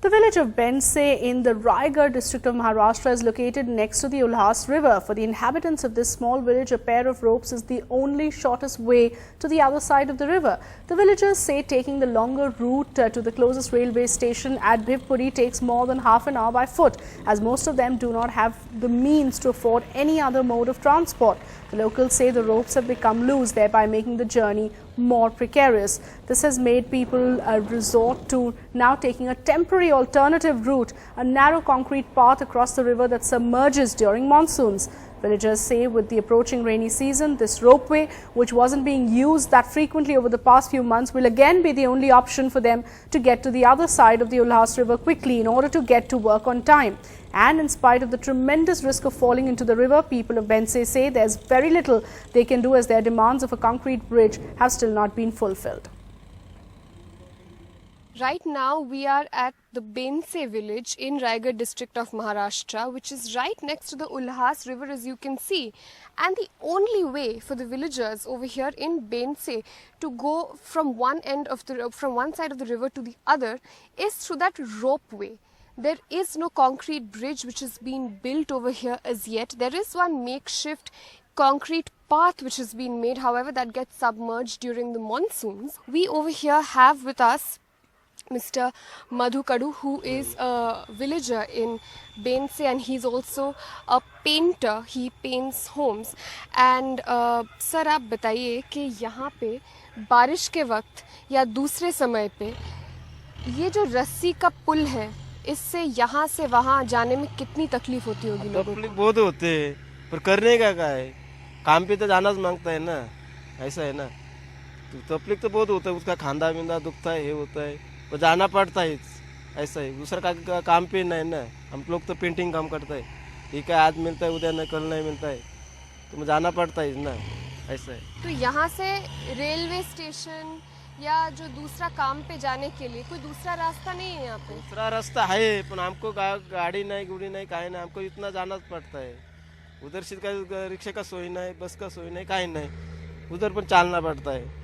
The village of Bense in the Raigad district of Maharashtra is located next to the Ulhas river. For the inhabitants of this small village, a pair of ropes is the only shortest way to the other side of the river. The villagers say taking the longer route to the closest railway station at Bhivpuri takes more than half an hour by foot, as most of them do not have the means to afford any other mode of transport. The locals say the ropes have become loose, thereby making the journey more precarious. This has made people resort to now taking a temporary alternative route, a narrow concrete path across the river that submerges during monsoons. Villagers say with the approaching rainy season, this ropeway, which wasn't being used that frequently over the past few months, will again be the only option for them to get to the other side of the Ulhas river quickly in order to get to work on time. And in spite of the tremendous risk of falling into the river, people of Bense say there's very little they can do as their demands of a concrete bridge have still not been fulfilled. Right now we are at the Bense village in Raigad district of Maharashtra, which is right next to the Ulhas river, as you can see. And the only way for the villagers over here in Bense to go from one side of the river to the other is through that ropeway. There is no concrete bridge which has been built over here as yet. There is one makeshift concrete path which has been made, however, that gets submerged during the monsoons. We over here have with us Mr. Madhu Kadu, who is a villager in Bense, and he's also a painter. He paints homes. And sir, आप बताइए कि यहाँ पे बारिश के वक्त या दूसरे समय पे ये जो रस्सी का पुल है, इससे यहाँ से वहाँ जाने में कितनी तकलीफ होती होगी लोगों को? तकलीफ बहुत होते है, पर करने का है, काम पे तो जाना मांगता है ना, ऐसा है ना। तो तकलीफ तो बहुत होता है, उसका खांदा बिंदा दुखता है, ये होता है, तो जाना पड़ता है, ऐसा है। दूसरा का काम पे नहीं ना, हम लोग तो पेंटिंग काम करता है, ठीक है, आज मिलता है उधर न कल नहीं मिलता है, तो जाना पड़ता है ना, ऐसा है। तो यहाँ से रेलवे स्टेशन या जो दूसरा काम पे जाने के लिए कोई दूसरा रास्ता नहीं है यहाँ पे? दूसरा रास्ता है, पर हमको गाड़ी नहीं गुड़ी नहीं काहे नहीं, हमको इतना जाना पड़ता है। उधर से रिक्शा का सोई नहीं, बस का सोई नहीं, काहे नहीं, उधर पर चलना पड़ता है।